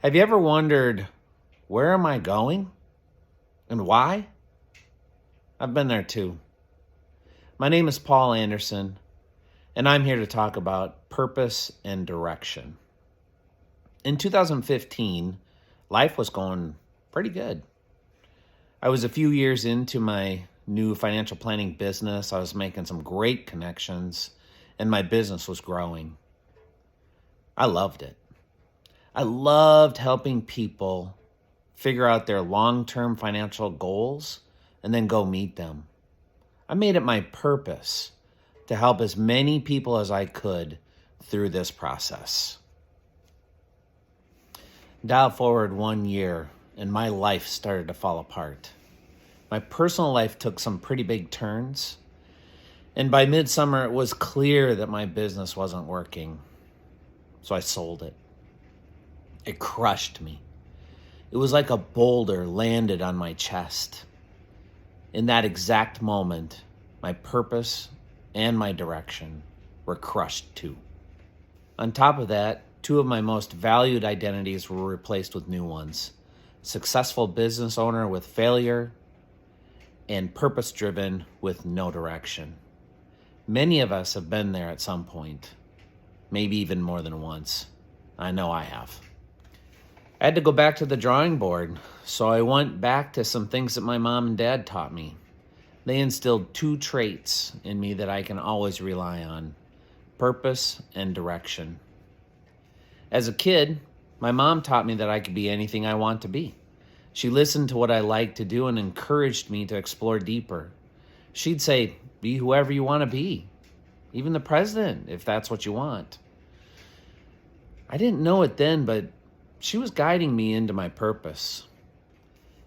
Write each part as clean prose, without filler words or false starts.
Have you ever wondered, where am I going and why? I've been there too. My name is Paul Anderson, and I'm here to talk about purpose and direction. In 2015, life was going pretty good. I was a few years into my new financial planning business. I was making some great connections, and my business was growing. I loved it. I loved helping people figure out their long-term financial goals and then go meet them. I made it my purpose to help as many people as I could through this process. Dial forward 1 year and my life started to fall apart. My personal life took some pretty big turns, and by midsummer it was clear that my business wasn't working. So I sold it. It crushed me. It was like a boulder landed on my chest. In that exact moment, my purpose and my direction were crushed too. On top of that, two of my most valued identities were replaced with new ones. Successful business owner with failure and purpose-driven with no direction. Many of us have been there at some point, maybe even more than once. I know I have. I had to go back to the drawing board, so I went back to some things that my mom and dad taught me. They instilled two traits in me that I can always rely on: purpose and direction. As a kid, my mom taught me that I could be anything I want to be. She listened to what I liked to do and encouraged me to explore deeper. She'd say, be whoever you want to be, even the president, if that's what you want. I didn't know it then, but she was guiding me into my purpose.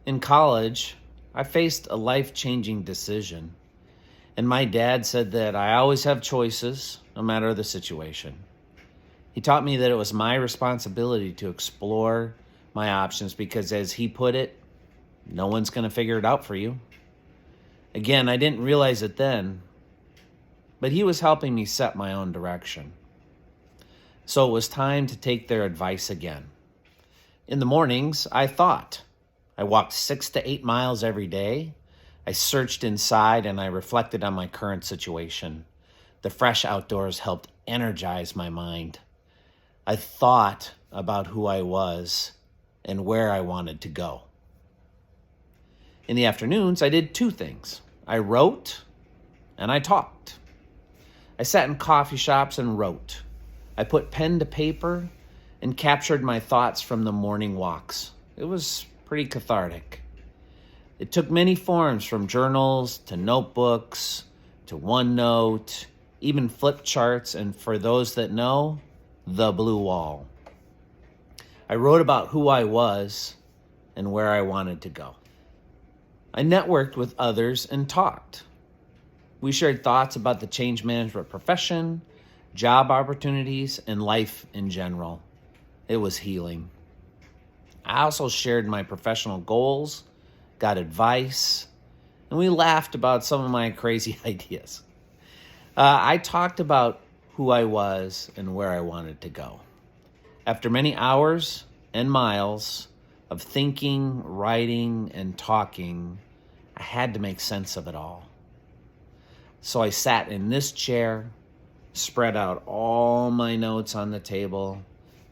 In college, I faced a life-changing decision, and my dad said that I always have choices, no matter the situation. He taught me that it was my responsibility to explore my options because, as he put it, no one's going to figure it out for you. Again, I didn't realize it then, but he was helping me set my own direction. So it was time to take their advice again. In the mornings, I thought. I walked 6 to 8 miles every day. I searched inside and I reflected on my current situation. The fresh outdoors helped energize my mind. I thought about who I was and where I wanted to go. In the afternoons, I did two things. I wrote and I talked. I sat in coffee shops and wrote. I put pen to paper and captured my thoughts from the morning walks. It was pretty cathartic. It took many forms, from journals to notebooks to OneNote, even flip charts, and for those that know, the blue wall. I wrote about who I was and where I wanted to go. I networked with others and talked. We shared thoughts about the change management profession, job opportunities, and life in general. It was healing. I also shared my professional goals, got advice, and we laughed about some of my crazy ideas. I talked about who I was and where I wanted to go. After many hours and miles of thinking, writing, and talking, I had to make sense of it all. So I sat in this chair, spread out all my notes on the table,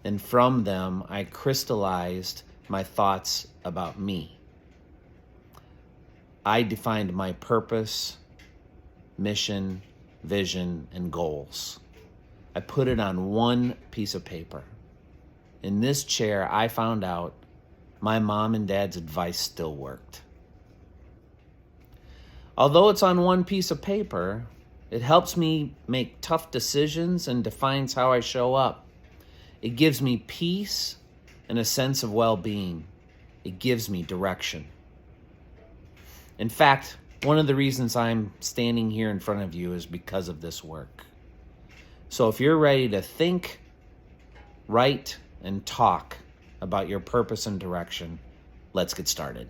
and from them, I crystallized my thoughts about me. I defined my purpose, mission, vision, and goals. I put it on one piece of paper. In this chair, I found out my mom and dad's advice still worked. Although it's on one piece of paper, it helps me make tough decisions and defines how I show up. It gives me peace and a sense of well-being. It gives me direction. In fact, one of the reasons I'm standing here in front of you is because of this work. So if you're ready to think, write, and talk about your purpose and direction, let's get started.